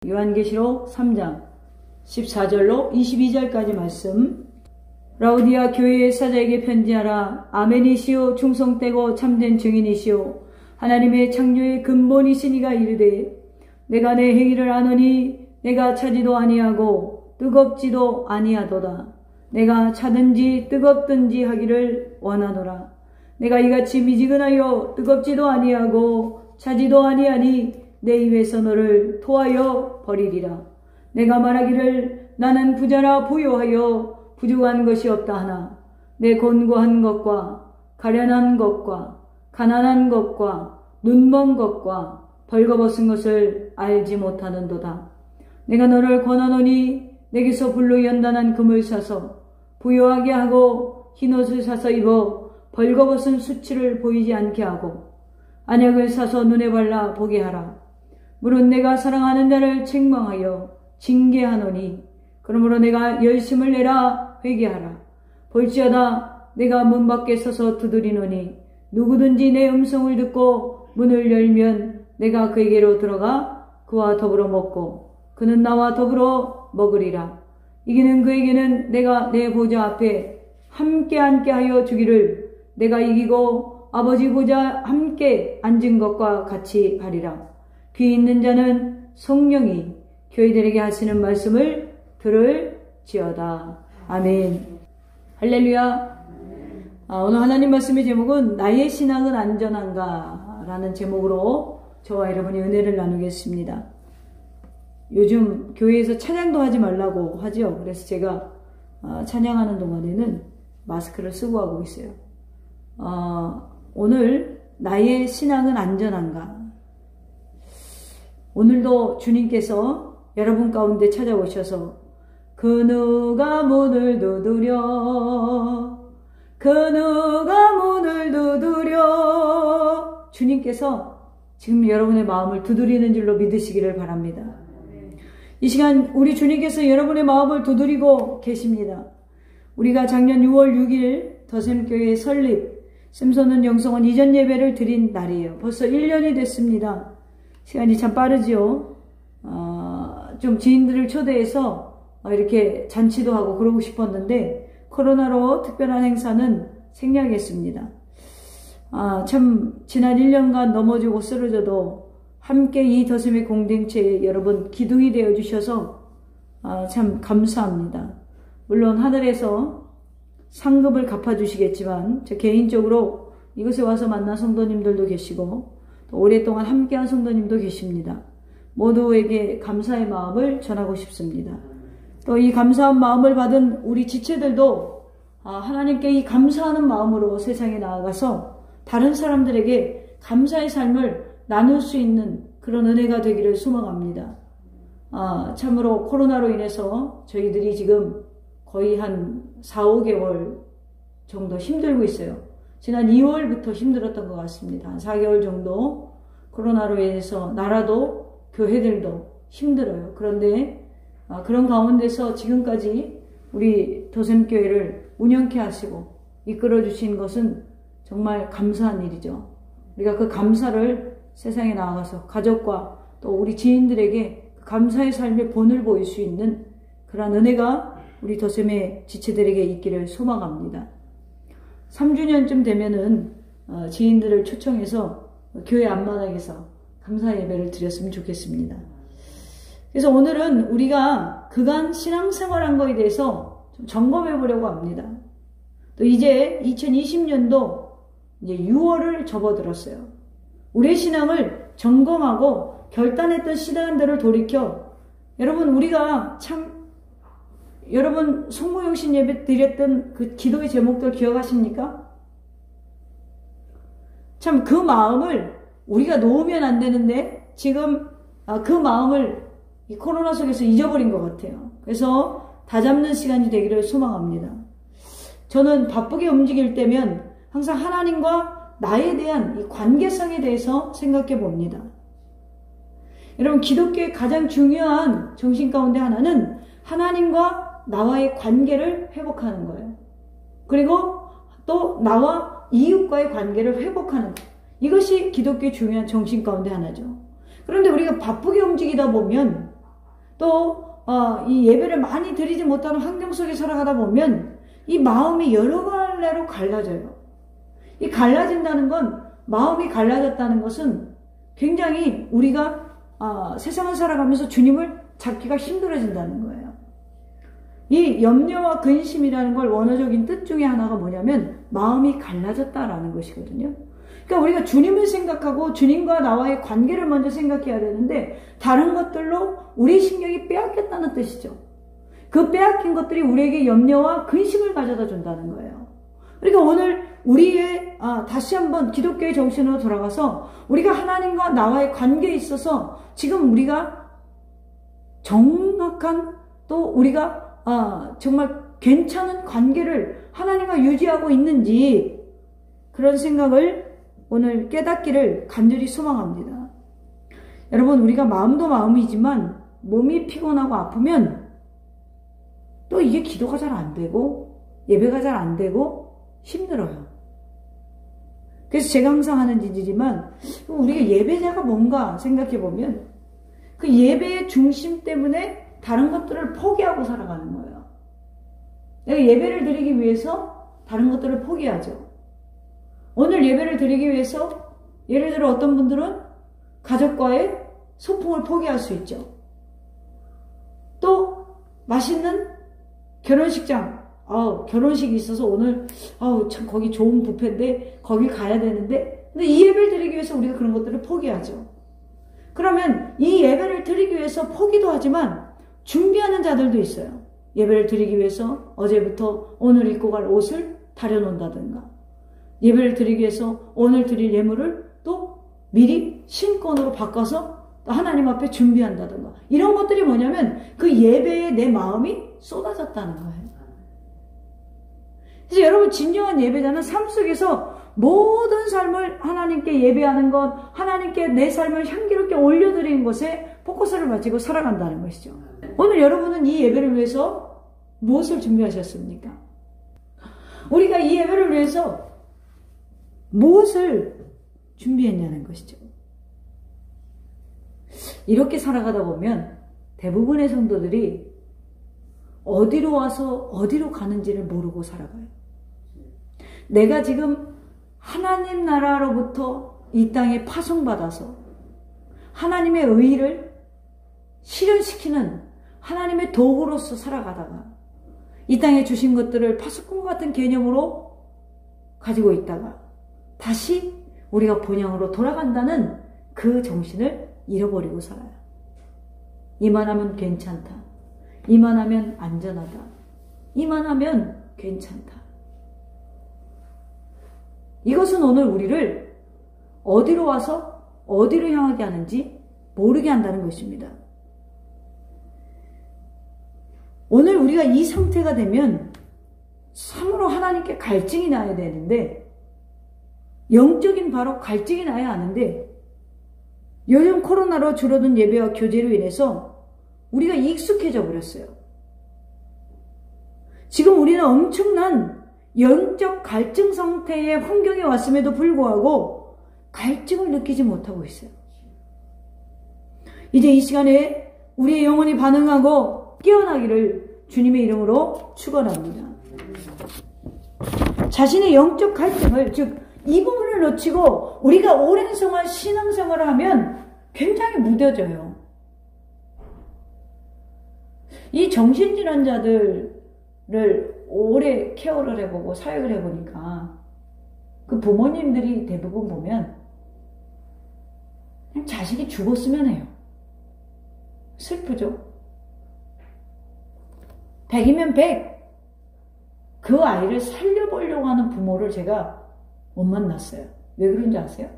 요한계시록 3장 14절로 22절까지 말씀. 라오디아 교회의 사자에게 편지하라. 아멘이시오 충성되고 참된 증인이시오 하나님의 창조의 근본이시니가 이르되 내가 내 행위를 아노니 내가 차지도 아니하고 뜨겁지도 아니하도다. 내가 차든지 뜨겁든지 하기를 원하노라. 내가 이같이 미지근하여 뜨겁지도 아니하고 차지도 아니하니 내 입에서 너를 토하여 버리리라. 내가 말하기를 나는 부자라 부요하여 부족한 것이 없다 하나 내 곤고한 것과 가련한 것과 가난한 것과 눈먼 것과 벌거벗은 것을 알지 못하는도다. 내가 너를 권하노니 내게서 불로 연단한 금을 사서 부요하게 하고 흰옷을 사서 입어 벌거벗은 수치를 보이지 않게 하고 안약을 사서 눈에 발라 보게 하라. 물은 내가 사랑하는 자를 책망하여 징계하노니 그러므로 내가 열심을 내라 회개하라. 볼지어다 내가 문 밖에 서서 두드리노니 누구든지 내 음성을 듣고 문을 열면 내가 그에게로 들어가 그와 더불어 먹고 그는 나와 더불어 먹으리라. 이기는 그에게는 내가 내 보좌 앞에 함께 앉게 하여 주기를 내가 이기고 아버지 보좌 함께 앉은 것과 같이 하리라. 귀 있는 자는 성령이 교회들에게 하시는 말씀을 들을지어다. 아멘. 할렐루야. 오늘 하나님 말씀의 제목은 나의 신앙은 안전한가 라는 제목으로 저와 여러분이 은혜를 나누겠습니다. 요즘 교회에서 찬양도 하지 말라고 하죠. 그래서 제가 찬양하는 동안에는 마스크를 쓰고 하고 있어요. 오늘 나의 신앙은 안전한가? 오늘도 주님께서 여러분 가운데 찾아오셔서 그 누가 문을 두드려 그 누가 문을 두드려 주님께서 지금 여러분의 마음을 두드리는 줄로 믿으시기를 바랍니다. 이 시간 우리 주님께서 여러분의 마음을 두드리고 계십니다. 우리가 작년 6월 6일 더샘교회 설립 샘소는 영성원 이전 예배를 드린 날이에요. 벌써 1년이 됐습니다. 시간이 참 빠르지요. 좀 지인들을 초대해서 이렇게 잔치도 하고 그러고 싶었는데 코로나로 특별한 행사는 생략했습니다. 참 지난 1년간 넘어지고 쓰러져도 함께 이 더샘의 공동체에 여러분 기둥이 되어 주셔서 참 감사합니다. 물론 하늘에서 상급을 갚아주시겠지만 저 개인적으로 이곳에 와서 만난 성도님들도 계시고 또 오랫동안 함께한 성도님도 계십니다. 모두에게 감사의 마음을 전하고 싶습니다. 또 이 감사한 마음을 받은 우리 지체들도 하나님께 이 감사하는 마음으로 세상에 나아가서 다른 사람들에게 감사의 삶을 나눌 수 있는 그런 은혜가 되기를 소망합니다. 참으로 코로나로 인해서 저희들이 지금 거의 한 4, 5개월 정도 힘들고 있어요. 지난 2월부터 힘들었던 것 같습니다. 한 4개월 정도 코로나로 인해서 나라도 교회들도 힘들어요. 그런데 그런 가운데서 지금까지 우리 더샘교회를 운영케 하시고 이끌어 주신 것은 정말 감사한 일이죠. 우리가 그 감사를 세상에 나아가서 가족과 또 우리 지인들에게 감사의 삶의 본을 보일 수 있는 그런 은혜가 우리 더샘의 지체들에게 있기를 소망합니다. 3주년쯤 되면은 지인들을 초청해서 교회 앞마당에서 감사 예배를 드렸으면 좋겠습니다. 그래서 오늘은 우리가 그간 신앙생활한 거에 대해서 좀 점검해 보려고 합니다. 또 이제 2020년도 이제 6월을 접어들었어요. 우리의 신앙을 점검하고 결단했던 시간들을 돌이켜 여러분 우리가 참 여러분 성모용신 예배 드렸던 그 기도의 제목들 기억하십니까? 참 그 마음을 우리가 놓으면 안 되는데 지금 그 마음을 이 코로나 속에서 잊어버린 것 같아요. 그래서 다잡는 시간이 되기를 소망합니다. 저는 바쁘게 움직일 때면 항상 하나님과 나에 대한 이 관계성에 대해서 생각해 봅니다. 여러분 기독교의 가장 중요한 정신 가운데 하나는 하나님과 나와의 관계를 회복하는 거예요. 그리고 또 나와 이웃과의 관계를 회복하는 거예요. 이것이 기독교의 중요한 정신 가운데 하나죠. 그런데 우리가 바쁘게 움직이다 보면 또 이 예배를 많이 드리지 못하는 환경 속에 살아가다 보면 이 마음이 여러 갈래로 갈라져요. 이 갈라진다는 건, 마음이 갈라졌다는 것은 굉장히 우리가 세상을 살아가면서 주님을 잡기가 힘들어진다는 거예요. 이 염려와 근심이라는 걸 원어적인 뜻 중에 하나가 뭐냐면 마음이 갈라졌다라는 것이거든요. 그러니까 우리가 주님을 생각하고 주님과 나와의 관계를 먼저 생각해야 되는데 다른 것들로 우리 신경이 빼앗겼다는 뜻이죠. 그 빼앗긴 것들이 우리에게 염려와 근심을 가져다 준다는 거예요. 그러니까 오늘 우리의 다시 한번 기독교의 정신으로 돌아가서 우리가 하나님과 나와의 관계에 있어서 지금 우리가 정확한 또 우리가 정말 괜찮은 관계를 하나님과 유지하고 있는지 그런 생각을 오늘 깨닫기를 간절히 소망합니다. 여러분, 우리가 마음도 마음이지만 몸이 피곤하고 아프면 또 이게 기도가 잘 안 되고 예배가 잘 안 되고 힘들어요. 그래서 제가 항상 하는 짓이지만 우리가 예배자가 뭔가 생각해 보면 그 예배의 중심 때문에 다른 것들을 포기하고 살아가는 거예요. 내가 예배를 드리기 위해서 다른 것들을 포기하죠. 오늘 예배를 드리기 위해서 예를 들어 어떤 분들은 가족과의 소풍을 포기할 수 있죠. 또 맛있는 결혼식장, 결혼식이 있어서 오늘 참 거기 좋은 뷔페인데 거기 가야 되는데, 근데 이 예배를 드리기 위해서 우리가 그런 것들을 포기하죠. 그러면 이 예배를 드리기 위해서 포기도 하지만 준비하는 자들도 있어요. 예배를 드리기 위해서 어제부터 오늘 입고 갈 옷을 다려놓는다든가, 예배를 드리기 위해서 오늘 드릴 예물을 또 미리 신권으로 바꿔서 하나님 앞에 준비한다든가, 이런 것들이 뭐냐면 그 예배에 내 마음이 쏟아졌다는 거예요. 그래서 여러분, 진정한 예배자는 삶 속에서 모든 삶을 하나님께 예배하는 것, 하나님께 내 삶을 향기롭게 올려드리는 것에 포커스를 가지고 살아간다는 것이죠. 오늘 여러분은 이 예배를 위해서 무엇을 준비하셨습니까? 우리가 이 예배를 위해서 무엇을 준비했냐는 것이죠. 이렇게 살아가다 보면 대부분의 성도들이 어디로 와서 어디로 가는지를 모르고 살아가요. 내가 지금 하나님 나라로부터 이 땅에 파송받아서 하나님의 의의를 실현시키는 하나님의 도구로서 살아가다가 이 땅에 주신 것들을 파수꾼 같은 개념으로 가지고 있다가 다시 우리가 본향으로 돌아간다는 그 정신을 잃어버리고 살아요. 이만하면 괜찮다. 이만하면 안전하다. 이만하면 괜찮다. 이것은 오늘 우리를 어디로 와서 어디로 향하게 하는지 모르게 한다는 것입니다. 오늘 우리가 이 상태가 되면 참으로 하나님께 갈증이 나야 되는데, 영적인 바로 갈증이 나야 하는데, 요즘 코로나로 줄어든 예배와 교제로 인해서 우리가 익숙해져 버렸어요. 지금 우리는 엄청난 영적 갈증 상태의 환경에 왔음에도 불구하고 갈증을 느끼지 못하고 있어요. 이제 이 시간에 우리의 영혼이 반응하고 깨어나기를 주님의 이름으로 축원합니다. 자신의 영적 갈증을, 즉 이 부분을 놓치고 우리가 오랜 생활 신앙생활을 하면 굉장히 무뎌져요. 이 정신질환자들을 오래 케어를 해보고 사역을 해보니까 그 부모님들이 대부분 보면 그냥 자식이 죽었으면 해요. 슬프죠? 100이면 100. 그 아이를 살려보려고 하는 부모를 제가 못 만났어요. 왜 그런지 아세요?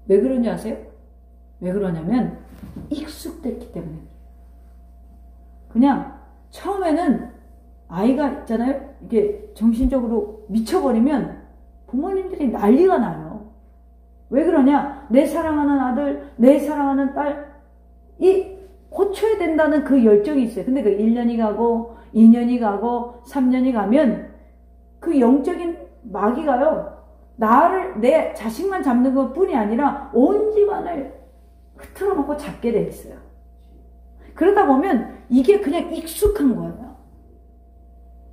왜 그런지 아세요? 왜 그러냐면 익숙됐기 때문에. 그냥 처음에는 아이가 있잖아요. 이게 정신적으로 미쳐버리면 부모님들이 난리가 나요. 왜 그러냐? 내 사랑하는 아들, 내 사랑하는 딸, 고쳐야 된다는 그 열정이 있어요. 근데 그 1년이 가고 2년이 가고 3년이 가면 그 영적인 마귀가요, 내 자식만 잡는 것 뿐이 아니라 온 집안을 흐트러 놓고 잡게 돼 있어요. 그러다 보면 이게 그냥 익숙한 거예요.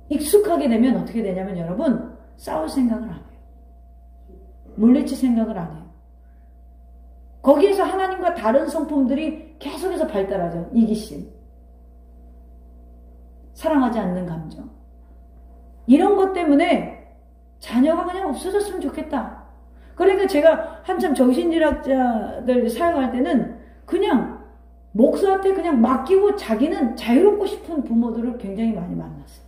익숙하게 되면 어떻게 되냐면 여러분, 싸울 생각을 안 해요. 물리칠 생각을 안 해요. 거기에서 하나님과 다른 성품들이 계속해서 발달하죠. 이기심, 사랑하지 않는 감정, 이런 것 때문에 자녀가 그냥 없어졌으면 좋겠다. 그러니까 제가 한참 정신질환자들 사역할 때는 그냥 목사한테 그냥 맡기고 자기는 자유롭고 싶은 부모들을 굉장히 많이 만났어요.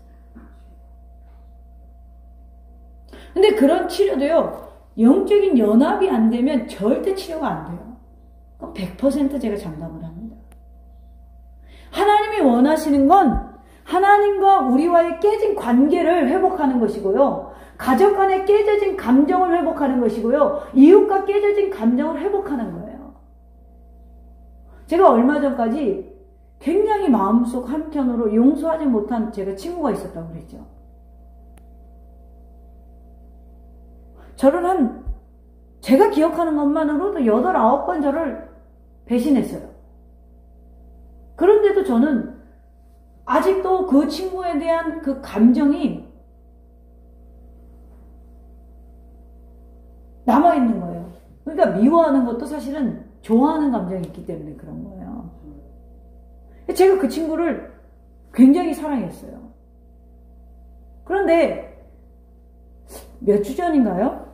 근데 그런 치료도요, 영적인 연합이 안 되면 절대 치료가 안 돼요. 그럼 100% 제가 장담을 합니다. 하나님이 원하시는 건 하나님과 우리와의 깨진 관계를 회복하는 것이고요. 가족 간에 깨져진 감정을 회복하는 것이고요. 이웃과 깨져진 감정을 회복하는 거예요. 제가 얼마 전까지 굉장히 마음속 한켠으로 용서하지 못한 제가 친구가 있었다고 그랬죠. 저를 제가 기억하는 것만으로도 8, 9번 저를 배신했어요. 그런데도 저는 아직도 그 친구에 대한 그 감정이 남아있는 거예요. 그러니까 미워하는 것도 사실은 좋아하는 감정이 있기 때문에 그런 거예요. 제가 그 친구를 굉장히 사랑했어요. 그런데 몇 주 전인가요?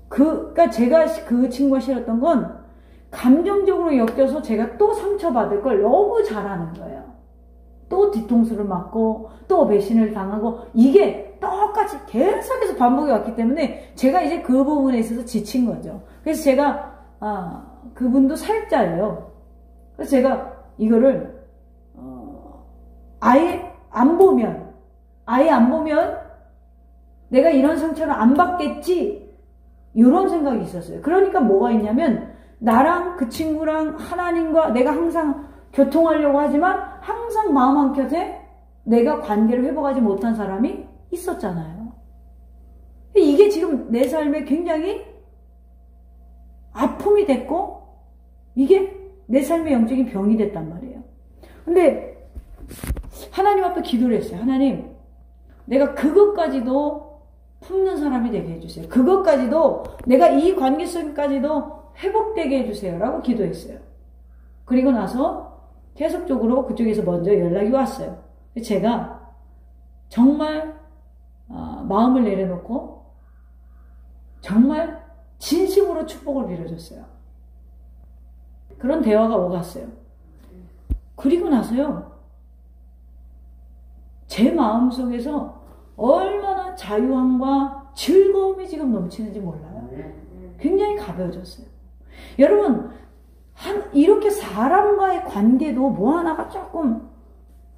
그러니까 제가 그 친구가 싫었던 건 감정적으로 엮여서 제가 또 상처받을 걸 너무 잘하는 거예요. 또 뒤통수를 맞고 또 배신을 당하고 이게 똑같이 계속해서 반복이 왔기 때문에 제가 이제 그 부분에 있어서 지친 거죠. 그래서 제가 그분도 사역자예요. 그래서 제가 이거를 아예 안 보면 내가 이런 상처를 안 받겠지, 이런 생각이 있었어요. 그러니까 뭐가 있냐면 나랑 그 친구랑 하나님과 내가 항상 교통하려고 하지만 항상 마음 한켠에 내가 관계를 회복하지 못한 사람이 있었잖아요. 이게 지금 내 삶에 굉장히 아픔이 됐고 이게 내 삶의 영적인 병이 됐단 말이에요. 근데 하나님 앞에 기도를 했어요. 하나님, 내가 그것까지도 품는 사람이 되게 해주세요. 그것까지도, 내가 이 관계성까지도 회복되게 해주세요 라고 기도했어요. 그리고 나서 계속적으로 그쪽에서 먼저 연락이 왔어요. 제가 정말 마음을 내려놓고 정말 진심으로 축복을 빌어줬어요. 그런 대화가 오갔어요. 그리고 나서요, 제 마음속에서 얼마나 자유함과 즐거움이 지금 넘치는지 몰라요. 굉장히 가벼워졌어요. 여러분, 이렇게 사람과의 관계도 뭐 하나가 조금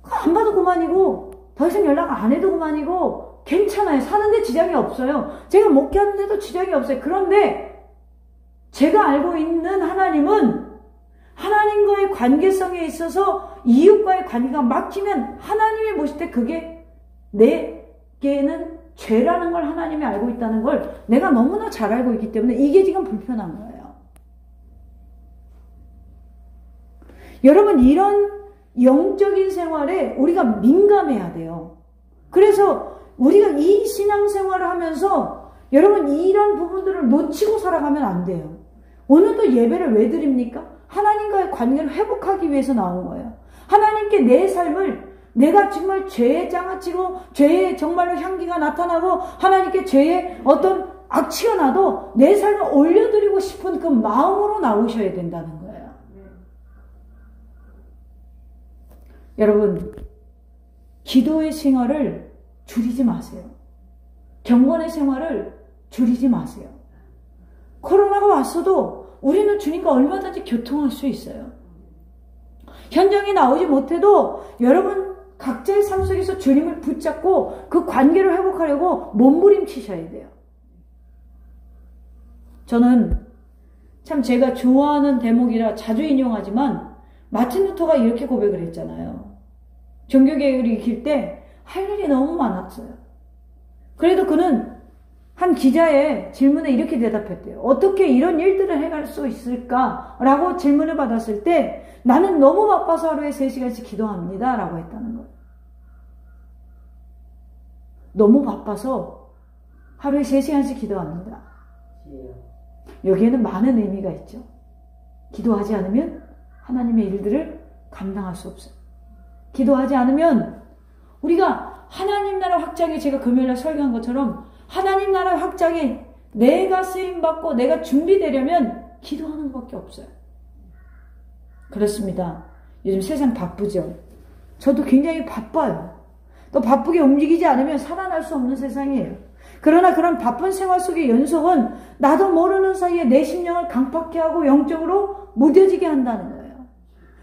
안 봐도 그만이고 더 이상 연락 안 해도 그만이고 괜찮아요. 사는데 지장이 없어요. 제가 목회하는데도 지장이 없어요. 그런데 제가 알고 있는 하나님은 하나님과의 관계성에 있어서 이웃과의 관계가 막히면 하나님이 보실 때 그게 내게는 죄라는 걸 하나님이 알고 있다는 걸 내가 너무나 잘 알고 있기 때문에 이게 지금 불편한 거예요. 여러분, 이런 영적인 생활에 우리가 민감해야 돼요. 그래서 우리가 이 신앙생활을 하면서 여러분 이런 부분들을 놓치고 살아가면 안 돼요. 오늘도 예배를 왜 드립니까? 하나님과의 관계를 회복하기 위해서 나온 거예요. 하나님께 내 삶을, 내가 정말 죄에 장아찌고 죄에 정말로 향기가 나타나고 하나님께 죄에 어떤 악취가 나도 내 삶을 올려드리고 싶은 그 마음으로 나오셔야 된다는 거예요. 여러분, 기도의 생활을 줄이지 마세요. 경건의 생활을 줄이지 마세요. 코로나가 왔어도 우리는 주님과 얼마든지 교통할 수 있어요. 현장에 나오지 못해도 여러분 각자의 삶 속에서 주님을 붙잡고 그 관계를 회복하려고 몸부림치셔야 돼요. 저는 참 제가 좋아하는 대목이라 자주 인용하지만 마틴 루터가 이렇게 고백을 했잖아요. 종교개혁을 일으킬 때 할 일이 너무 많았어요. 그래도 그는 한 기자의 질문에 이렇게 대답했대요. 어떻게 이런 일들을 해갈 수 있을까라고 질문을 받았을 때 나는 너무 바빠서 하루에 3시간씩 기도합니다 라고 했다는 거예요. 너무 바빠서 하루에 3시간씩 기도합니다. 여기에는 많은 의미가 있죠. 기도하지 않으면 하나님의 일들을 감당할 수 없어요. 기도하지 않으면 우리가 하나님 나라 확장에, 제가 금요일에 설교한 것처럼 하나님 나라 확장에 내가 쓰임받고 내가 준비되려면 기도하는 것밖에 없어요. 그렇습니다. 요즘 세상 바쁘죠. 저도 굉장히 바빠요. 또 바쁘게 움직이지 않으면 살아날 수 없는 세상이에요. 그러나 그런 바쁜 생활 속의 연속은 나도 모르는 사이에 내 심령을 강팍케 하고 영적으로 무뎌지게 한다는 거예요.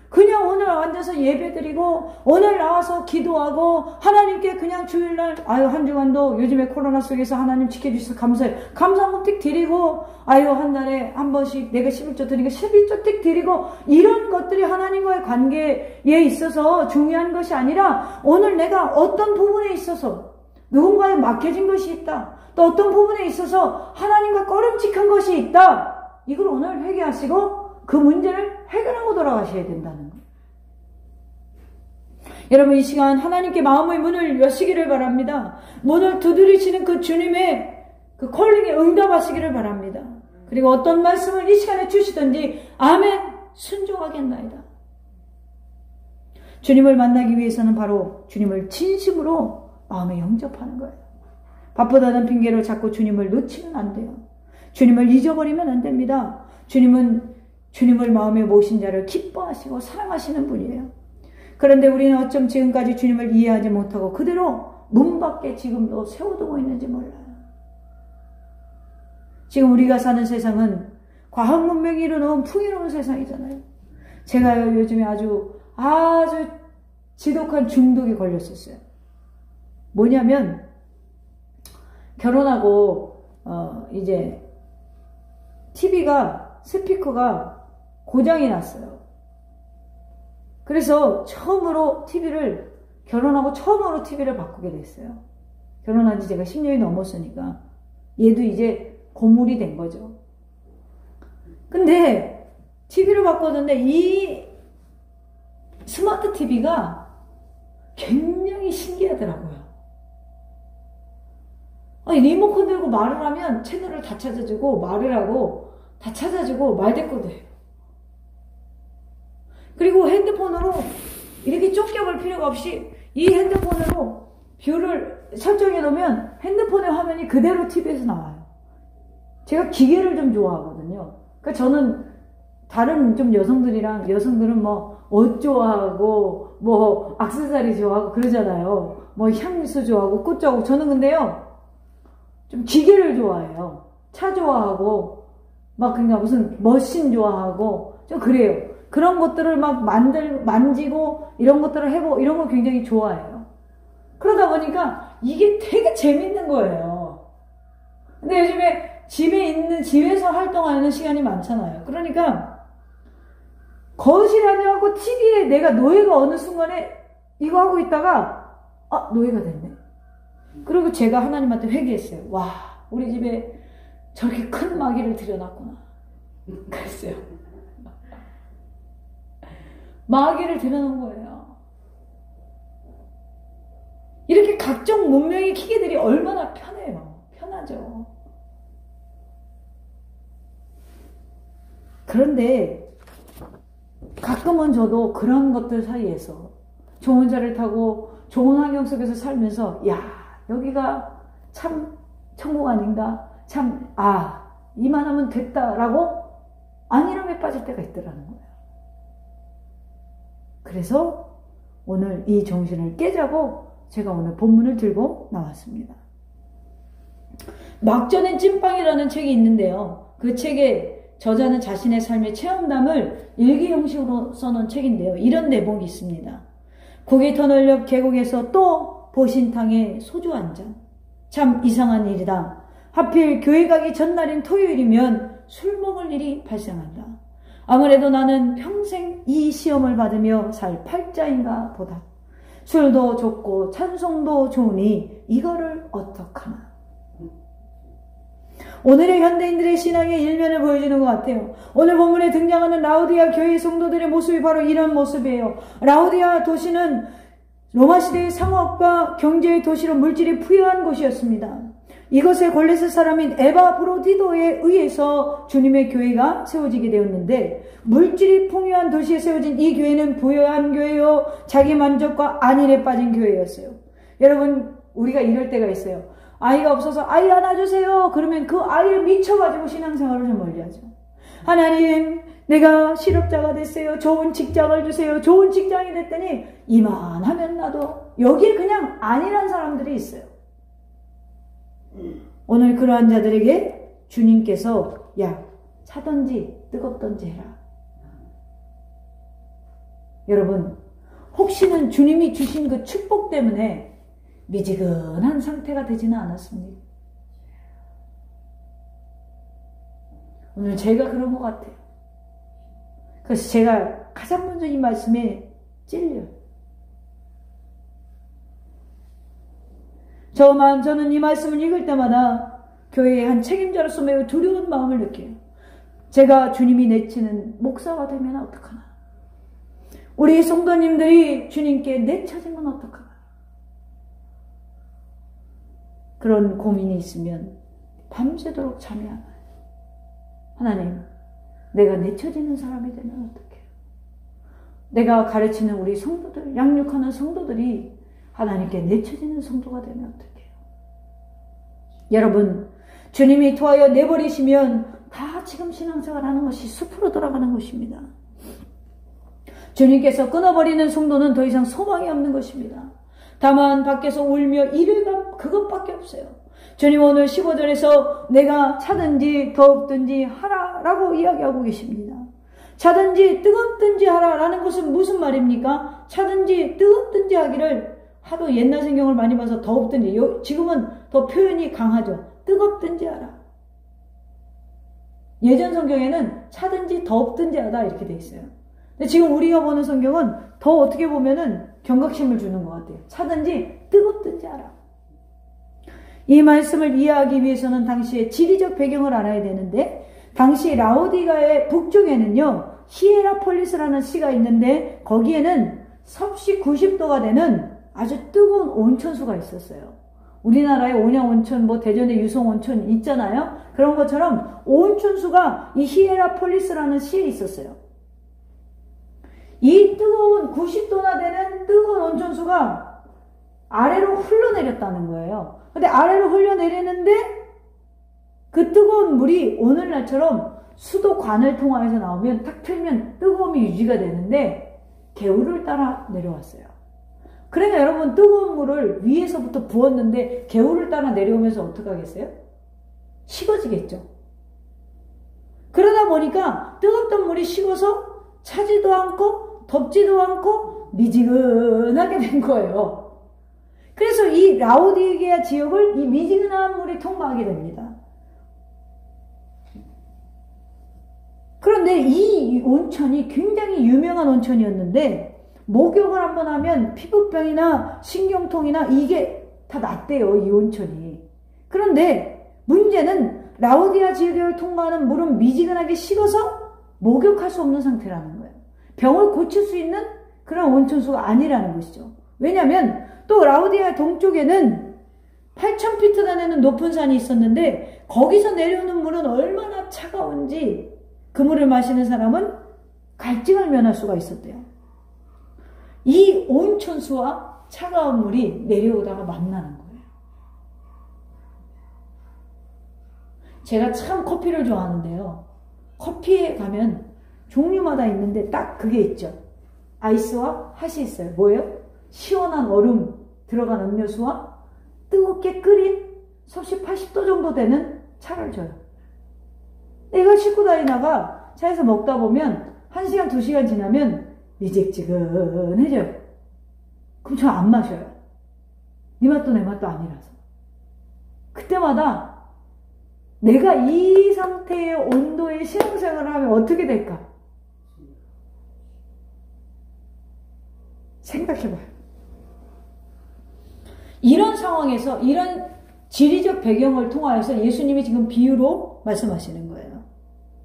그냥 오늘 앉아서 예배드리고 오늘 나와서 기도하고 하나님께 그냥 주일날 한 주간도 요즘에 코로나 속에서 하나님 지켜주셔서 감사해요. 감사한 틱 드리고 한 달에 한 번씩 내가 11조 드리고 11조 틱 드리고 이런 것들이 하나님과의 관계에 있어서 중요한 것이 아니라 오늘 내가 어떤 부분에 있어서 누군가에 막혀진 것이 있다. 또 어떤 부분에 있어서 하나님과 꺼름칙한 것이 있다. 이걸 오늘 회개하시고 그 문제를 해결하고 돌아가셔야 된다는 거예요. 여러분 이 시간 하나님께 마음의 문을 여시기를 바랍니다. 문을 두드리시는 그 주님의 그 콜링에 응답하시기를 바랍니다. 그리고 어떤 말씀을 이 시간에 주시든지 아멘 순종하겠나이다. 주님을 만나기 위해서는 바로 주님을 진심으로 마음에 영접하는 거예요. 바쁘다는 핑계로 자꾸 주님을 놓치면 안 돼요. 주님을 잊어버리면 안 됩니다. 주님은 주님을 마음에 모신 자를 기뻐하시고 사랑하시는 분이에요. 그런데 우리는 어쩜 지금까지 주님을 이해하지 못하고 그대로 문 밖에 지금도 세워두고 있는지 몰라요. 지금 우리가 사는 세상은 과학 문명이 이루는 풍요로운 세상이잖아요. 제가 요즘에 아주 지독한 중독이 걸렸었어요. 뭐냐면 결혼하고 이제 TV가 스피커가 고장이 났어요. 그래서 결혼하고 처음으로 TV를 바꾸게 됐어요. 결혼한 지 제가 10년이 넘었으니까 얘도 이제 고물이 된 거죠. 근데 TV를 바꿨는데 이 스마트 TV가 굉장히 신기하더라고요. 리모컨 들고 말을 하면 채널을 다 찾아주고 말을 하고 다 찾아주고 말대꾸도 해요. 그리고 핸드폰으로 이렇게 쫓겨볼 필요가 없이 이 핸드폰으로 뷰를 설정해 놓으면 핸드폰의 화면이 그대로 TV에서 나와요. 제가 기계를 좀 좋아하거든요. 그러니까 저는 다른 좀 여성들은 옷 좋아하고 액세서리 좋아하고 그러잖아요. 향수 좋아하고 꽃 좋아하고 저는 근데요 좀 기계를 좋아해요. 차 좋아하고 그러니까 무슨 머신 좋아하고 좀 그래요. 그런 것들을 만지고 이런 것들을 해보고 이런 거 굉장히 좋아해요. 그러다 보니까 이게 되게 재밌는 거예요. 근데 요즘에 집에서 활동하는 시간이 많잖아요. 그러니까 거실에 앉아갖고 TV에 내가 노예가 어느 순간에 이거 하고 있다가 노예가 됐네. 그리고 제가 하나님한테 회개했어요. 와, 우리 집에 저렇게 큰 마귀를 들여놨구나. 그랬어요. 마귀를 들여놓은 거예요. 이렇게 각종 문명의 기계들이 얼마나 편하죠. 그런데 가끔은 저도 그런 것들 사이에서 좋은 차를 타고 좋은 환경 속에서 살면서 여기가 참 천국 아닌가? 이만하면 됐다라고 안일함에 빠질 때가 있더라는 거예요. 그래서 오늘 이 정신을 깨자고 제가 오늘 본문을 들고 나왔습니다. 막전엔 찐빵이라는 책이 있는데요. 그 책의 저자는 자신의 삶의 체험담을 일기 형식으로 써놓은 책인데요. 이런 내용이 있습니다. 고개터널 옆 계곡에서 또 보신탕에 소주 한 잔. 참 이상한 일이다. 하필 교회 가기 전날인 토요일이면 술 먹을 일이 발생한다. 아무래도 나는 평생 이 시험을 받으며 살 팔자인가 보다. 술도 좋고 찬송도 좋으니 이거를 어떡하나. 오늘의 현대인들의 신앙의 일면을 보여주는 것 같아요. 오늘 본문에 등장하는 라오디아 교회 성도들의 모습이 바로 이런 모습이에요. 라오디아 도시는 로마 시대의 상업과 경제의 도시로 물질이 부유한 곳이었습니다. 이것의 골레스 사람인 에바브로디도에 의해서 주님의 교회가 세워지게 되었는데, 물질이 풍요한 도시에 세워진 이 교회는 부유한 교회요, 자기 만족과 안일에 빠진 교회였어요. 여러분, 우리가 이럴 때가 있어요. 아이가 없어서 아이 하나 주세요. 그러면 그 아이를 미쳐가지고 신앙생활을 좀 멀리하죠. 하나님, 내가 실업자가 됐어요. 좋은 직장을 주세요. 좋은 직장이 됐더니 이만하면 나도. 여기에 그냥 안일한 사람들이 있어요. 오늘 그러한 자들에게 주님께서 야, 차든지 뜨겁든지 해라. 여러분, 혹시는 주님이 주신 그 축복 때문에 미지근한 상태가 되지는 않았습니까? 오늘 제가 그런 것 같아요. 그래서 제가 가장 먼저 이 말씀에 찔려요. 저는 이 말씀을 읽을 때마다 교회의 한 책임자로서 매우 두려운 마음을 느껴요. 제가 주님이 내치는 목사가 되면 어떡하나. 우리 성도님들이 주님께 내쳐지면 어떡하나. 그런 고민이 있으면 밤새도록 잠이 안 와요. 하나님, 내가 내쳐지는 사람이 되면 어떡해요? 내가 가르치는 우리 성도들, 양육하는 성도들이 하나님께 내쳐지는 성도가 되면 어떡해요? 여러분, 주님이 토하여 내버리시면 다 지금 신앙생활하는 것이 숲으로 돌아가는 것입니다. 주님께서 끊어버리는 성도는 더 이상 소망이 없는 것입니다. 다만 밖에서 울며 이르가 그것밖에 없어요. 주님 오늘 15절에서 내가 차든지 덥든지 하라라고 이야기하고 계십니다. 차든지 뜨겁든지 하라라는 것은 무슨 말입니까? 차든지 뜨겁든지 하기를 하도 옛날 성경을 많이 봐서 덥든지, 지금은 더 표현이 강하죠. 뜨겁든지 하라. 예전 성경에는 차든지 덥든지 하다 이렇게 돼 있어요. 근데 지금 우리가 보는 성경은 더 어떻게 보면은 경각심을 주는 것 같아요. 차든지 뜨겁든지 하라. 이 말씀을 이해하기 위해서는 당시의 지리적 배경을 알아야 되는데, 당시 라오디가의 북쪽에는요 히에라폴리스라는 시가 있는데 거기에는 섭씨 90도가 되는 아주 뜨거운 온천수가 있었어요. 우리나라에 온양온천, 대전에 유성온천 있잖아요. 그런 것처럼 온천수가 이 히에라폴리스라는 시에 있었어요. 이 뜨거운 90도나 되는 뜨거운 온천수가 아래로 흘러내렸다는 거예요. 근데 아래로 흘러내리는데 그 뜨거운 물이 오늘날처럼 수도관을 통하여서 나오면 탁 틀면 뜨거움이 유지가 되는데 개울을 따라 내려왔어요. 그러니까 여러분, 뜨거운 물을 위에서부터 부었는데 개울을 따라 내려오면서 어떡하겠어요? 식어지겠죠. 그러다 보니까 뜨겁던 물이 식어서 차지도 않고 덥지도 않고 미지근하게 된 거예요. 그래서 이 라오디게아 지역을 이 미지근한 물이 통과하게 됩니다. 그런데 이 온천이 굉장히 유명한 온천이었는데 목욕을 한번 하면 피부병이나 신경통이나 이게 다 낫대요, 이 온천이. 그런데 문제는 라오디아 지역을 통과하는 물은 미지근하게 식어서 목욕할 수 없는 상태라는 거예요. 병을 고칠 수 있는 그런 온천수가 아니라는 것이죠. 왜냐하면 또 라오디아 동쪽에는 8,000피트나 되는 높은 산이 있었는데 거기서 내려오는 물은 얼마나 차가운지 그 물을 마시는 사람은 갈증을 면할 수가 있었대요. 이 온천수와 차가운 물이 내려오다가 만나는 거예요. 제가 참 커피를 좋아하는데요. 커피에 가면 종류마다 있는데 딱 그게 있죠. 아이스와 핫이 있어요. 뭐예요? 시원한 얼음 들어간 음료수와 뜨겁게 끓인 섭씨 80도 정도 되는 차를 줘요. 이걸 싣고 다니다가 차에서 먹다 보면 1시간, 2시간 지나면 미직지근해져요. 그럼 저 안 마셔요. 네 맛도 내 맛도 아니라서. 그때마다 내가 이 상태의 온도의 신앙생활을 하면 어떻게 될까? 생각해봐요. 이런 상황에서 이런 지리적 배경을 통하여서 예수님이 지금 비유로 말씀하시는 거예요.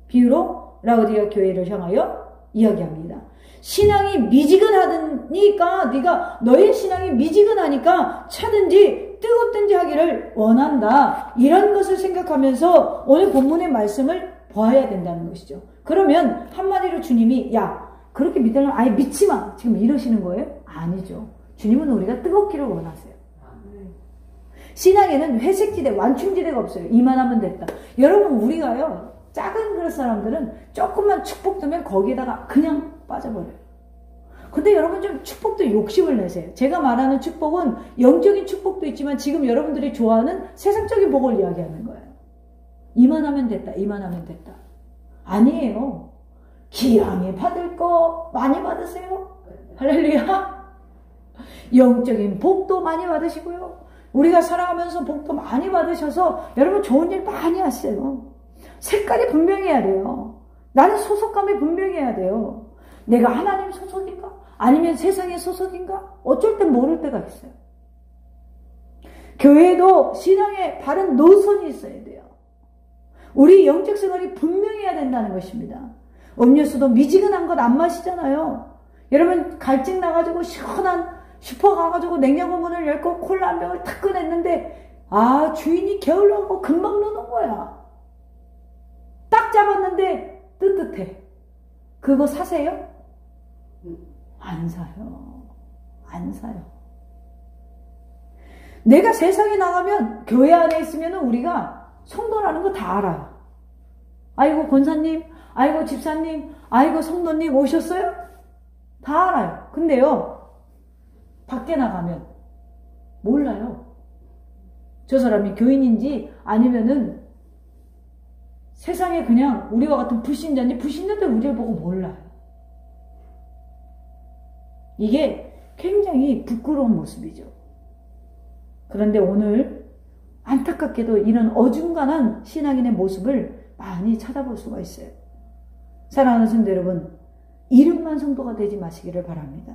비유로 라오디아 교회를 향하여 이야기합니다. 신앙이 미지근하니까 너의 신앙이 미지근하니까 차든지 뜨겁든지 하기를 원한다. 이런 것을 생각하면서 오늘 본문의 말씀을 보아야 된다는 것이죠. 그러면 한마디로 주님이 그렇게 믿으려면 아예 믿지 마. 지금 이러시는 거예요? 아니죠. 주님은 우리가 뜨겁기를 원하세요. 신앙에는 회색지대, 완충지대가 없어요. 이만하면 됐다. 여러분 우리가요. 작은 그릇 사람들은 조금만 축복 두면 거기에다가 그냥 빠져버려요. 근데 여러분 좀 축복도 욕심을 내세요. 제가 말하는 축복은 영적인 축복도 있지만 지금 여러분들이 좋아하는 세상적인 복을 이야기하는 거예요. 이만하면 됐다. 이만하면 됐다. 아니에요. 기왕에 받을 거 많이 받으세요. 할렐루야. 영적인 복도 많이 받으시고요. 우리가 살아가면서 복도 많이 받으셔서 여러분 좋은 일 많이 하세요. 색깔이 분명해야 돼요. 나는 소속감이 분명해야 돼요. 내가 하나님 소속인가? 아니면 세상의 소속인가? 어쩔 땐 모를 때가 있어요. 교회도 신앙에 바른 노선이 있어야 돼요. 우리 영적 생활이 분명해야 된다는 것입니다. 음료수도 미지근한 것 안 마시잖아요. 여러분 갈증 나가지고 시원한 슈퍼 가가지고 냉장고 문을 열고 콜라 한 병을 탁 꺼냈는데 주인이 게을러갖고 금방 넣는 거야. 딱 잡았는데 뜨뜻해. 그거 사세요? 안 사요. 안 사요. 내가 세상에 나가면 교회 안에 있으면 우리가 성도라는 거 다 알아요. 아이고 권사님, 아이고 집사님, 아이고 성도님 오셨어요? 다 알아요. 근데요 밖에 나가면 몰라요. 저 사람이 교인인지 아니면은 세상에 그냥 우리와 같은 불신자인지 불신자인데 우리를 보고 몰라요. 이게 굉장히 부끄러운 모습이죠. 그런데 오늘 안타깝게도 이런 어중간한 신앙인의 모습을 많이 찾아볼 수가 있어요. 사랑하는 성도 여러분, 이름만 성도가 되지 마시기를 바랍니다.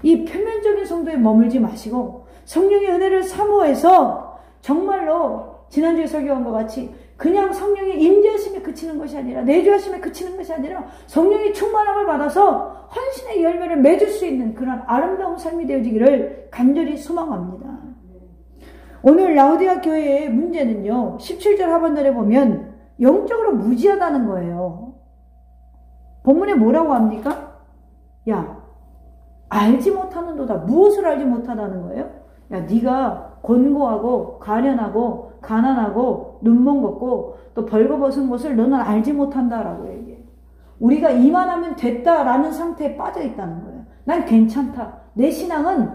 이 표면적인 성도에 머물지 마시고 성령의 은혜를 사모해서 정말로 지난주에 설교한 것 같이 그냥 성령의 임재하심에 그치는 것이 아니라 내주하심에 그치는 것이 아니라 성령의 충만함을 받아서 헌신의 열매를 맺을 수 있는 그런 아름다운 삶이 되어지기를 간절히 소망합니다. 오늘 라오디아 교회의 문제는요. 17절 하반절에 보면 영적으로 무지하다는 거예요. 본문에 뭐라고 합니까? 알지 못하는도다. 무엇을 알지 못하다는 거예요? 네가 곤고하고 가련하고 가난하고 눈먼 것고 또 벌거벗은 것을 너는 알지 못한다라고 얘기해요. 우리가 이만하면 됐다라는 상태에 빠져 있다는 거예요. 난 괜찮다. 내 신앙은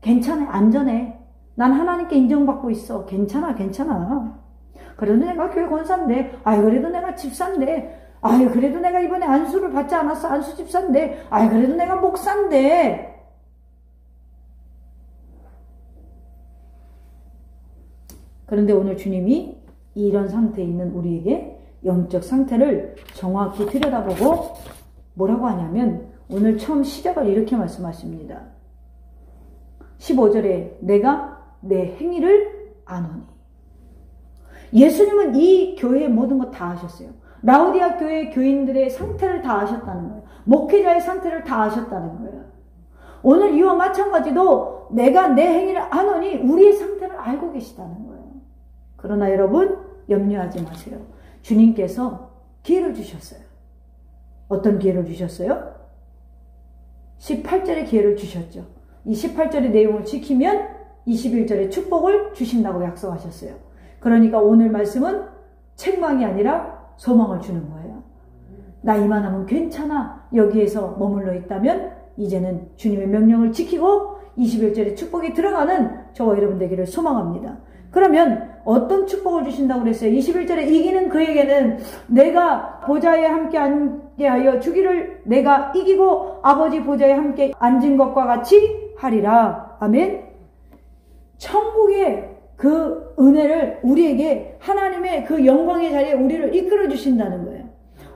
괜찮아. 안전해. 난 하나님께 인정받고 있어. 괜찮아. 그래도 내가 교회 권사인데, 그래도 내가 집사인데, 그래도 내가 이번에 안수를 받지 않았어. 안수 집사인데, 그래도 내가 목사인데. 그런데 오늘 주님이 이런 상태에 있는 우리에게 영적 상태를 정확히 들여다보고 뭐라고 하냐면 오늘 처음 시작을 이렇게 말씀하십니다. 15절에 내가 내 행위를 아노니. 예수님은 이 교회의 모든 것 다 아셨어요. 라오디아 교회 교인들의 상태를 다 아셨다는 거예요. 목회자의 상태를 다 아셨다는 거예요. 오늘 이와 마찬가지도 내가 내 행위를 아노니 우리의 상태를 알고 계시다는 거예요. 그러나 여러분 염려하지 마세요. 주님께서 기회를 주셨어요. 어떤 기회를 주셨어요? 18절의 기회를 주셨죠. 이 18절의 내용을 지키면 21절의 축복을 주신다고 약속하셨어요. 그러니까 오늘 말씀은 책망이 아니라 소망을 주는 거예요. 나 이만하면 괜찮아. 여기에서 머물러 있다면 이제는 주님의 명령을 지키고 21절의 축복이 들어가는 저와 여러분 되기를 소망합니다. 그러면 어떤 축복을 주신다고 그랬어요? 21절에 이기는 그에게는 내가 보좌에 함께 앉게 하여 주기를 내가 이기고 아버지 보좌에 함께 앉은 것과 같이 하리라. 아멘. 천국의 그 은혜를 우리에게 하나님의 그 영광의 자리에 우리를 이끌어 주신다는 거예요.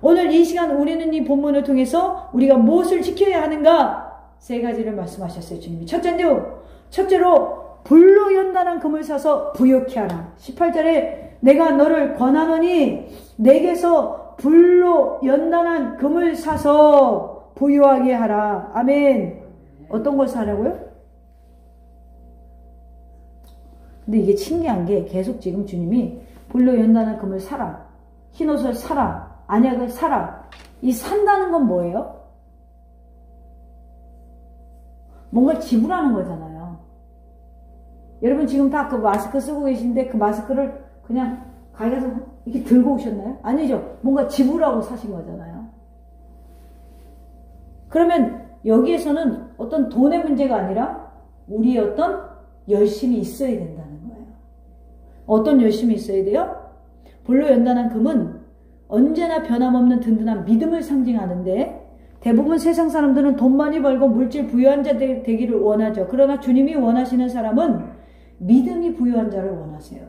오늘 이 시간 우리는 이 본문을 통해서 우리가 무엇을 지켜야 하는가? 세 가지를 말씀하셨어요. 주님이. 첫째는 첫째로 불로 연단한 금을 사서 부욕케 하라. 18절에 내가 너를 권하노니 내게서 불로 연단한 금을 사서 부유하게 하라. 아멘. 어떤 걸 사라고요? 근데 이게 신기한 게 계속 지금 주님이 불로 연단한 금을 사라, 흰옷을 사라, 안약을 사라. 이 산다는 건 뭐예요? 뭔가를 지불하는 거잖아요. 여러분 지금 다 그 마스크 쓰고 계신데 그 마스크를 그냥 가게에서 이렇게 들고 오셨나요? 아니죠. 뭔가 지불하고 사신 거잖아요. 그러면 여기에서는 어떤 돈의 문제가 아니라 우리의 어떤 열심이 있어야 된다는 거예요. 어떤 열심이 있어야 돼요? 불로 연단한 금은 언제나 변함없는 든든한 믿음을 상징하는데 대부분 세상 사람들은 돈 많이 벌고 물질 부유한 자 되기를 원하죠. 그러나 주님이 원하시는 사람은 믿음이 부유한 자를 원하세요.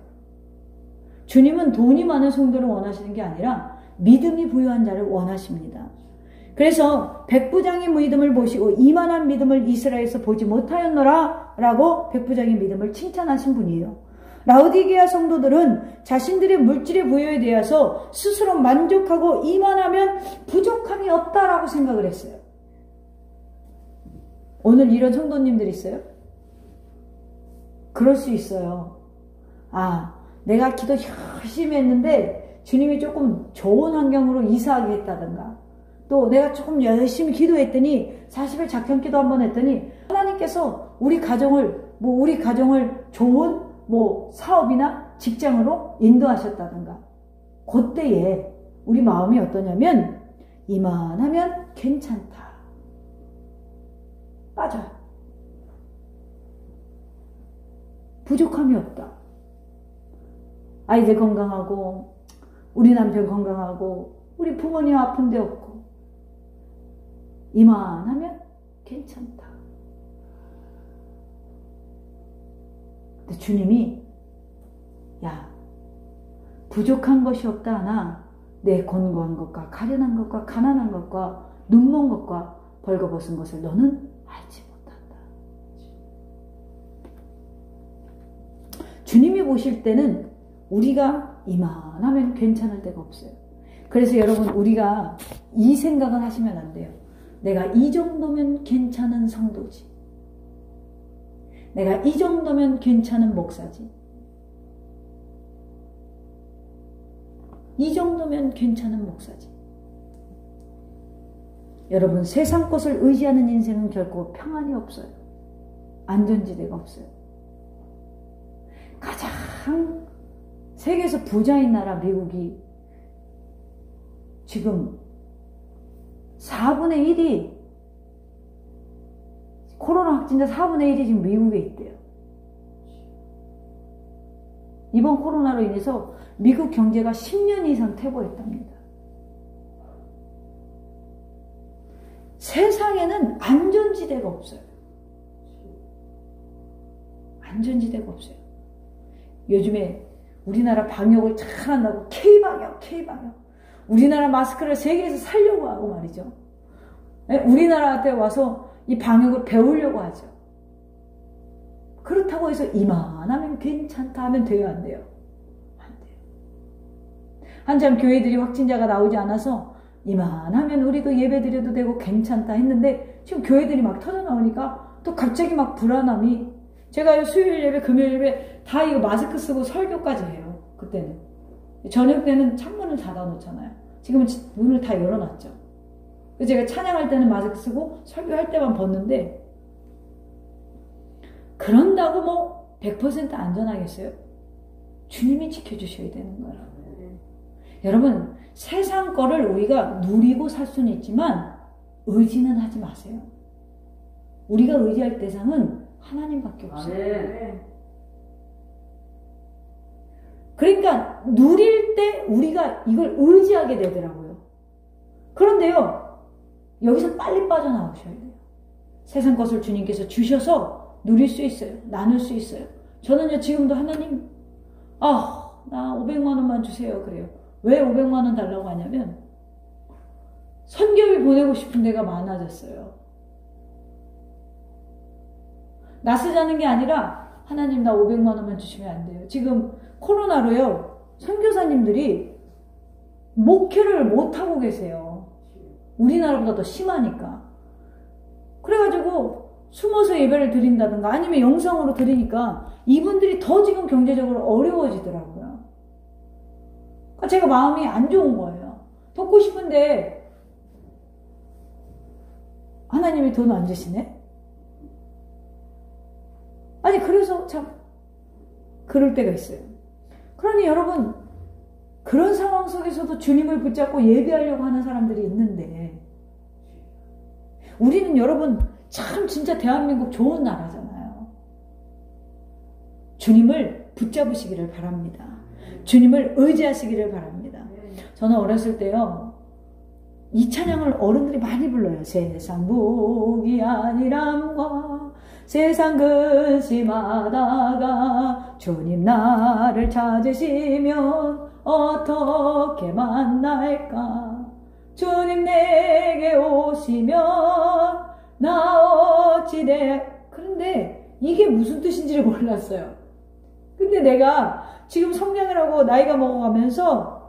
주님은 돈이 많은 성도를 원하시는 게 아니라 믿음이 부유한 자를 원하십니다. 그래서 백부장의 믿음을 보시고 이만한 믿음을 이스라엘에서 보지 못하였노라 라고 백부장의 믿음을 칭찬하신 분이에요. 라오디게아 성도들은 자신들의 물질의 부여에 대해서 스스로 만족하고 이만하면 부족함이 없다라고 생각을 했어요. 오늘 이런 성도님들 있어요? 그럴 수 있어요. 아, 내가 기도 열심히 했는데 주님이 조금 좋은 환경으로 이사하게 했다든가, 또 내가 조금 열심히 기도했더니 40일 작경기도 한번 했더니 하나님께서 우리 가정을 좋은 사업이나 직장으로 인도하셨다든가, 그때에 우리 마음이 어떠냐면 이만하면 괜찮다. 빠져요. 부족함이 없다. 아이들 건강하고 우리 남편 건강하고 우리 부모님 아픈 데 없고 이만하면 괜찮다. 근데 주님이 야, 부족한 것이 없다 하나 내 곤고한 것과 가련한 것과 가난한 것과 눈먼 것과 벌거벗은 것을 너는 알지 못한다. 주님이 보실 때는 우리가 이만하면 괜찮을 데가 없어요. 그래서 여러분, 우리가 이 생각은 하시면 안 돼요. 내가 이 정도면 괜찮은 성도지. 내가 이 정도면 괜찮은 목사지. 이 정도면 괜찮은 목사지. 여러분, 세상 것을 의지하는 인생은 결코 평안이 없어요. 안전지대가 없어요. 가장 세계에서 부자인 나라 미국이 지금 4분의 1이 코로나 확진자 4분의 1이 지금 미국에 있대요. 이번 코로나로 인해서 미국 경제가 10년 이상 퇴보했답니다. 세상에는 안전지대가 없어요. 안전지대가 없어요. 요즘에 우리나라 방역을 잘한다고 K방역. 우리나라 마스크를 세계에서 살려고 하고 말이죠. 우리나라한테 와서 이 방역을 배우려고 하죠. 그렇다고 해서 이만하면 괜찮다 하면 돼요, 안 돼요? 안 돼요. 한참 교회들이 확진자가 나오지 않아서 이만하면 우리도 예배 드려도 되고 괜찮다 했는데 지금 교회들이 막 터져 나오니까 또 갑자기 막 불안함이, 제가 수요일 예배, 금요일 예배 다 이거 마스크 쓰고 설교까지 해요. 그때는. 저녁 때는 창문을 닫아 놓잖아요. 지금은 문을 다 열어놨죠. 제가 찬양할 때는 마스크 쓰고 설교할 때만 벗는데, 그런다고 뭐 100% 안전하겠어요? 주님이 지켜주셔야 되는 거예요. 여러분, 세상 거를 우리가 누리고 살 수는 있지만 의지는 하지 마세요. 우리가 의지할 대상은 하나님밖에 없어요. 그러니까 누릴 때 우리가 이걸 의지하게 되더라고요. 그런데요, 여기서 빨리 빠져나오셔야 돼요. 세상 것을 주님께서 주셔서 누릴 수 있어요. 나눌 수 있어요. 저는요, 지금도 하나님, 나 500만 원만 주세요. 그래요. 왜 500만 원 달라고 하냐면 선교비 보내고 싶은 데가 많아졌어요. 나 쓰자는 게 아니라 하나님 나 500만 원만 주시면 안 돼요. 지금 코로나로요. 선교사님들이 목회를 못하고 계세요. 우리나라보다 더 심하니까. 그래가지고 숨어서 예배를 드린다든가 아니면 영상으로 드리니까 이분들이 더 지금 경제적으로 어려워지더라고요. 그러니까 제가 마음이 안 좋은 거예요. 돕고 싶은데 하나님이 돈 안 주시네? 아니 그래서 참 그럴 때가 있어요. 그러니 여러분 그런 상황 속에서도 주님을 붙잡고 예배하려고 하는 사람들이 있는데 우리는 여러분 참 진짜 대한민국 좋은 나라잖아요. 주님을 붙잡으시기를 바랍니다. 주님을 의지하시기를 바랍니다. 저는 어렸을 때요. 이 찬양을 어른들이 많이 불러요. 세상 복이 아니람과 세상 근심하다가 주님 나를 찾으시면 어떻게 만날까? 주님 내게 오시면 나 어찌 돼? 그런데 이게 무슨 뜻인지를 몰랐어요. 근데 내가 지금 성장을 하고 나이가 먹어가면서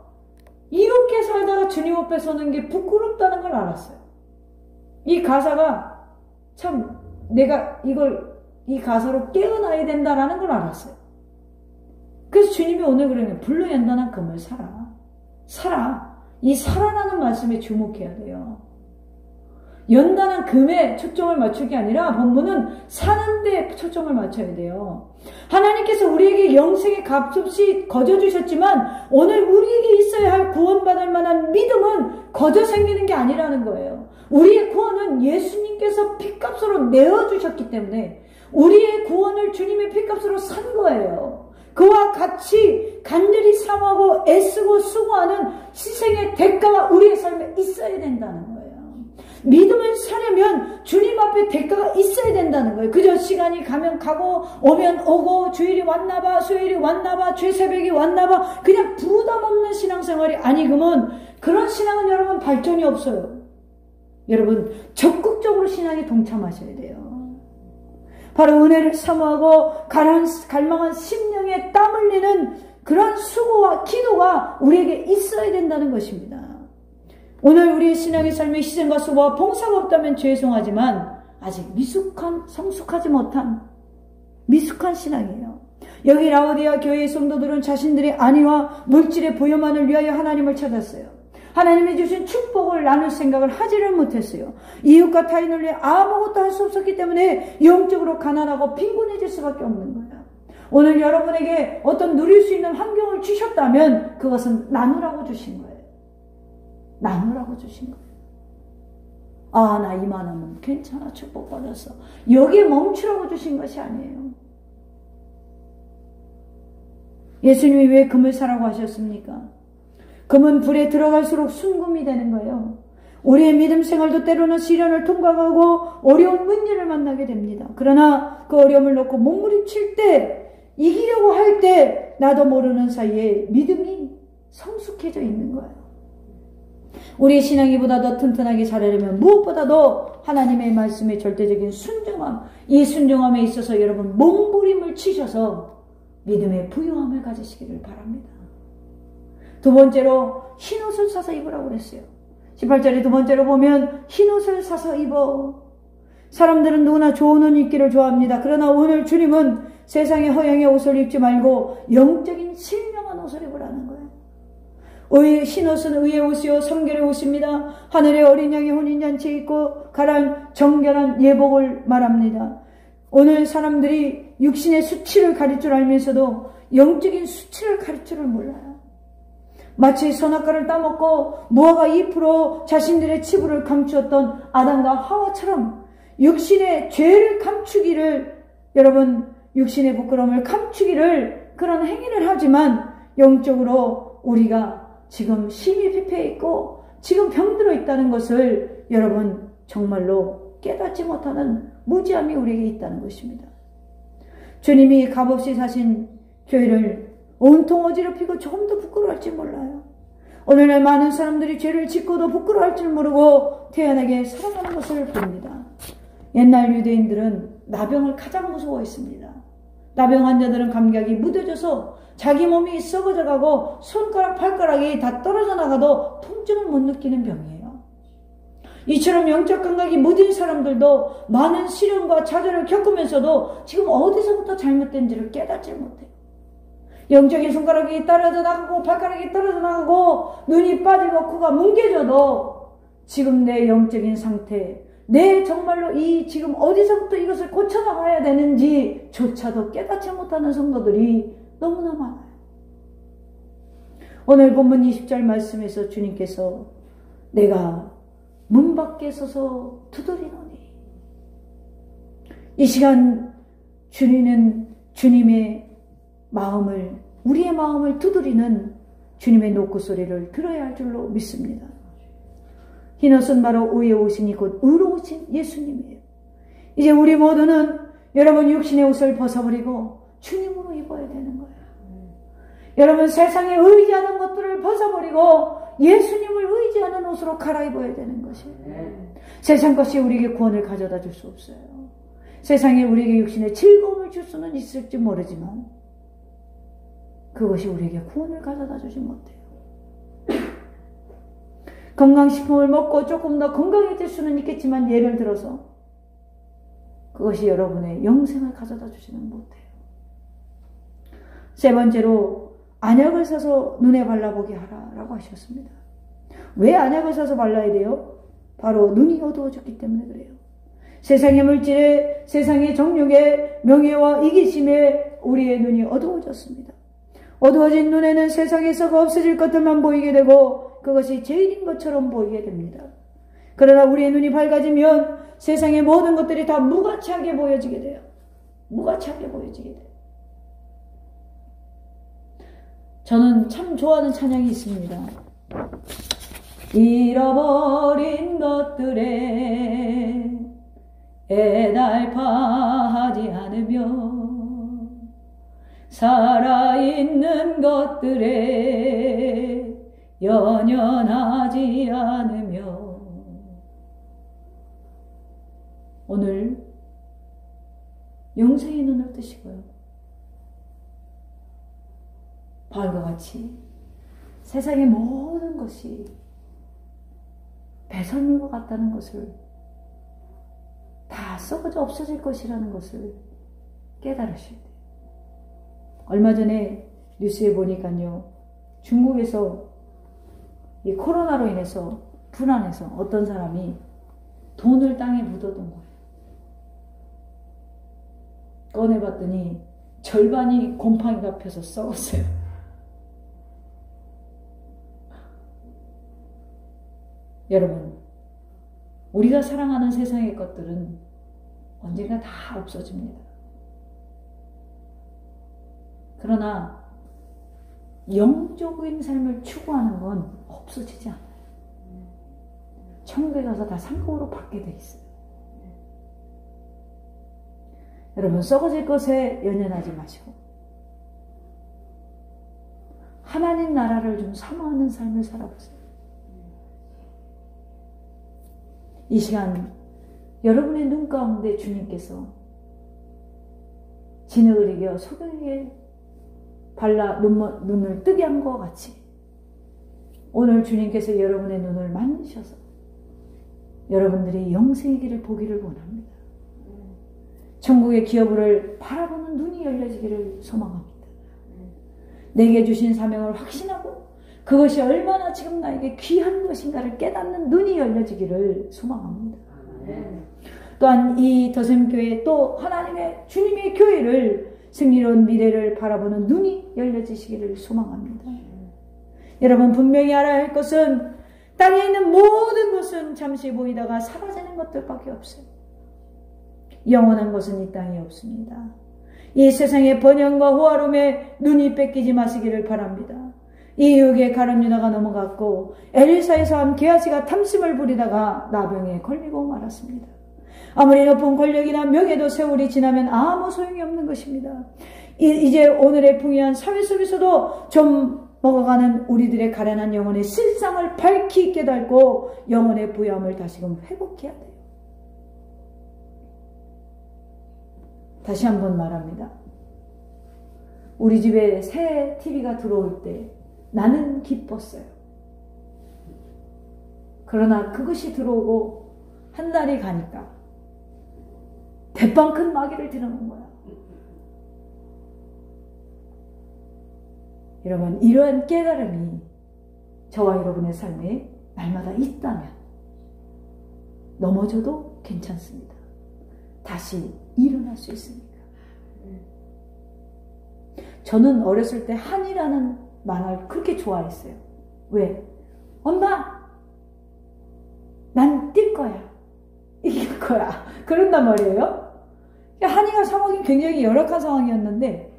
이렇게 살다가 주님 앞에 서는 게 부끄럽다는 걸 알았어요. 이 가사가 참 내가 이 가사로 깨어나야 된다라는 걸 알았어요. 그래서 주님이 오늘 그러면 불로 연단한 금을 사라. 사라. 이 사라라는 말씀에 주목해야 돼요. 연단한 금에 초점을 맞출 게 아니라 본문은 사는 데 초점을 맞춰야 돼요. 하나님께서 우리에게 영생의 값없이 거저 주셨지만 오늘 우리에게 있어야 할 구원받을 만한 믿음은 거저 생기는 게 아니라는 거예요. 우리의 구원은 예수님께서 피값으로 내어주셨기 때문에 우리의 구원을 주님의 피값으로 산 거예요. 그와 같이 간절히 사모하고 애쓰고 수고하는 희생의 대가가 우리의 삶에 있어야 된다는 거예요. 믿음을 사려면 주님 앞에 대가가 있어야 된다는 거예요. 그저 시간이 가면 가고 오면 오고 주일이 왔나봐 수요일이 왔나봐 최새벽이 왔나봐 그냥 부담 없는 신앙생활이 아니그면 그런 신앙은 여러분 발전이 없어요. 여러분 적극적으로 신앙에 동참하셔야 돼요. 바로 은혜를 사모하고 갈망한 심령에 땀 흘리는 그런 수고와 기도가 우리에게 있어야 된다는 것입니다. 오늘 우리의 신앙의 삶에 희생과 수고와 봉사가 없다면 죄송하지만 아직 성숙하지 못한 미숙한 신앙이에요. 여기 라오디아 교회의 성도들은 자신들의 안위와 물질의 부여만을 위하여 하나님을 찾았어요. 하나님이 주신 축복을 나눌 생각을 하지를 못했어요. 이웃과 타인을 위해 아무것도 할 수 없었기 때문에 영적으로 가난하고 빈곤해질 수밖에 없는 거예요. 오늘 여러분에게 어떤 누릴 수 있는 환경을 주셨다면 그것은 나누라고 주신 거예요. 나누라고 주신 거예요. 아, 나 이만하면 괜찮아. 축복받았어. 여기에 멈추라고 주신 것이 아니에요. 예수님이 왜 금을 사라고 하셨습니까? 금은 불에 들어갈수록 순금이 되는 거예요. 우리의 믿음 생활도 때로는 시련을 통과하고 어려운 문제를 만나게 됩니다. 그러나 그 어려움을 놓고 몸부림칠 때 이기려고 할 때 나도 모르는 사이에 믿음이 성숙해져 있는 거예요. 우리의 신앙이 보다 더 튼튼하게 자라려면 무엇보다도 하나님의 말씀의 절대적인 순종함, 이 순종함에 있어서 여러분 몸부림을 치셔서 믿음의 부유함을 가지시기를 바랍니다. 두 번째로 흰옷을 사서 입으라고 그랬어요. 18절에 두 번째로 보면 흰옷을 사서 입어. 사람들은 누구나 좋은 옷 입기를 좋아합니다. 그러나 오늘 주님은 세상의 허영의 옷을 입지 말고 영적인 신령한 옷을 입으라는 거예요. 흰옷은 의의 옷이요 성결의 옷입니다. 하늘의 어린 양의 혼인잔치에 입고 가란 정결한 예복을 말합니다. 오늘 사람들이 육신의 수치를 가릴 줄 알면서도 영적인 수치를 가릴 줄을 몰라요. 마치 선악과를 따먹고 무화과 잎으로 자신들의 치부를 감추었던 아담과 하와처럼 육신의 죄를 감추기를, 여러분 육신의 부끄러움을 감추기를 그런 행위를 하지만 영적으로 우리가 지금 심히 피폐해 있고 지금 병들어 있다는 것을 여러분 정말로 깨닫지 못하는 무지함이 우리에게 있다는 것입니다. 주님이 값없이 사신 교회를 온통 어지럽히고 조금도 부끄러워할지 몰라요. 오늘날 많은 사람들이 죄를 짓고도 부끄러워할 줄 모르고 태연하게 살아가는 것을 봅니다. 옛날 유대인들은 나병을 가장 무서워했습니다. 나병 환자들은 감각이 무뎌져서 자기 몸이 썩어져가고 손가락, 발가락이 다 떨어져 나가도 통증을 못 느끼는 병이에요. 이처럼 영적 감각이 무딘 사람들도 많은 시련과 좌절을 겪으면서도 지금 어디서부터 잘못된지를 깨닫지 못해요. 영적인 손가락이 떨어져 나가고 발가락이 떨어져 나가고 눈이 빠지고 코가 뭉개져도 지금 내 영적인 상태, 내 정말로 이 지금 어디서부터 이것을 고쳐나가야 되는지 조차도 깨닫지 못하는 성도들이 너무나 많아요. 오늘 본문 20절 말씀에서 주님께서 내가 문 밖에 서서 두드리노니, 이 시간 주님의 마음을, 우리의 마음을 두드리는 주님의 노크소리를 들어야 할 줄로 믿습니다. 흰옷은 바로 의의 옷이니 곧 의로우신 예수님이에요. 이제 우리 모두는 여러분 육신의 옷을 벗어버리고 주님으로 입어야 되는 거예요. 여러분 세상에 의지하는 것들을 벗어버리고 예수님을 의지하는 옷으로 갈아입어야 되는 것이에요. 세상 것이 우리에게 구원을 가져다 줄 수 없어요. 세상에 우리에게 육신의 즐거움을 줄 수는 있을지 모르지만 그것이 우리에게 구원을 가져다 주지 못해요. 건강식품을 먹고 조금 더 건강해질 수는 있겠지만 예를 들어서 그것이 여러분의 영생을 가져다 주지는 못해요. 세 번째로 안약을 사서 눈에 발라보게 하라라고 하셨습니다. 왜 안약을 사서 발라야 돼요? 바로 눈이 어두워졌기 때문에 그래요. 세상의 물질에, 세상의 정욕에, 명예와 이기심에 우리의 눈이 어두워졌습니다. 어두워진 눈에는 세상에서 없어질 것들만 보이게 되고 그것이 제일인 것처럼 보이게 됩니다. 그러나 우리의 눈이 밝아지면 세상의 모든 것들이 다 무가치하게 보여지게 돼요. 무가치하게 보여지게 돼요. 저는 참 좋아하는 찬양이 있습니다. 잃어버린 것들에 애달파하지 않으며 살아있는 것들에 연연하지 않으며. 오늘 영생의 눈을 뜨시고요. 바울과 같이 세상의 모든 것이 배설물 것 같다는 것을, 다 썩어져 없어질 것이라는 것을 깨달으셔야 돼요. 얼마 전에 뉴스에 보니까요, 중국에서 이 코로나로 인해서 불안해서 어떤 사람이 돈을 땅에 묻어둔 거예요. 꺼내봤더니 절반이 곰팡이가 펴서 썩었어요. 여러분, 우리가 사랑하는 세상의 것들은 언젠가 다 없어집니다. 그러나 영적인 삶을 추구하는 건 없어지지 않아요. 천국에 가서 다 상급으로 받게 돼 있어요. 여러분, 썩어질 것에 연연하지 마시고 하나님 나라를 좀 사모하는 삶을 살아보세요. 이 시간 여러분의 눈 가운데 주님께서 진흙을 이겨 소금에 발라 눈을 뜨게 한 것과 같이 오늘 주님께서 여러분의 눈을 만드셔서 여러분들이 영생의 길을 보기를 원합니다. 천국의 기업을 바라보는 눈이 열려지기를 소망합니다. 내게 주신 사명을 확신하고 그것이 얼마나 지금 나에게 귀한 것인가를 깨닫는 눈이 열려지기를 소망합니다. 또한 이 더샘교회 또 하나님의 주님의 교회를 승리로운 미래를 바라보는 눈이 열려지시기를 소망합니다. 여러분, 분명히 알아야 할 것은 땅에 있는 모든 것은 잠시 보이다가 사라지는 것들밖에 없어요. 영원한 것은 이 땅에 없습니다. 이 세상의 번영과 호화로움에 눈이 뺏기지 마시기를 바랍니다. 이 유혹에 가룟 유다가 넘어갔고 엘리사에서 한 게하시가 탐심을 부리다가 나병에 걸리고 말았습니다. 아무리 높은 권력이나 명예도 세월이 지나면 아무 소용이 없는 것입니다. 이제 오늘의 풍요한 사회 속에서도 좀 먹어가는 우리들의 가련한 영혼의 실상을 밝히 깨닫고 영혼의 부요함을 다시금 회복해야 돼요. 다시 한번 말합니다. 우리 집에 새 TV가 들어올 때 나는 기뻤어요. 그러나 그것이 들어오고 한 달이 가니까 대빵 큰 마귀를 들어놓은 거야. 여러분, 이러한 깨달음이 저와 여러분의 삶에 날마다 있다면 넘어져도 괜찮습니다. 다시 일어날 수 있으니까. 저는 어렸을 때 한이라는 만화를 그렇게 좋아했어요. 왜? 엄마! 난 뛸 거야. 이길 거야. 그런단 말이에요. 한이가 상황이 굉장히 열악한 상황이었는데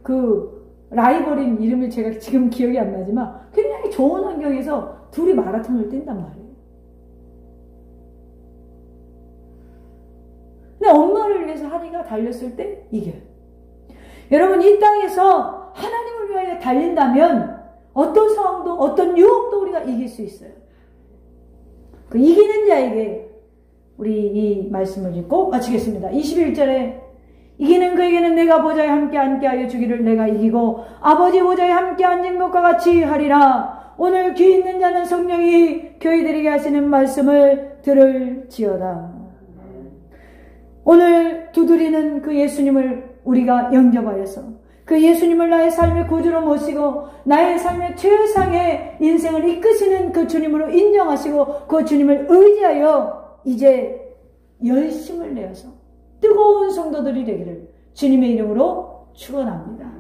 그 라이벌인 이름을 제가 지금 기억이 안 나지만 굉장히 좋은 환경에서 둘이 마라톤을 뛴단 말이에요. 근데 엄마를 위해서 한이가 달렸을 때 이겨요. 여러분, 이 땅에서 하나님을 위하여 달린다면 어떤 상황도 어떤 유혹도 우리가 이길 수 있어요. 그 이기는 자에게 우리 이 말씀을 읽고 마치겠습니다. 21절에 이기는 그에게는 내가 보좌에 함께 앉게하여 주기를 내가 이기고 아버지 보좌에 함께 앉은 것과 같이 하리라. 오늘 귀 있는 자는 성령이 교회들에게 하시는 말씀을 들을지어다. 오늘 두드리는 그 예수님을 우리가 영접하여서 그 예수님을 나의 삶의 구주로 모시고 나의 삶의 최상의 인생을 이끄시는 그 주님으로 인정하시고 그 주님을 의지하여 이제 열심을 내어서 뜨거운 성도들이 되기를 주님의 이름으로 축원합니다.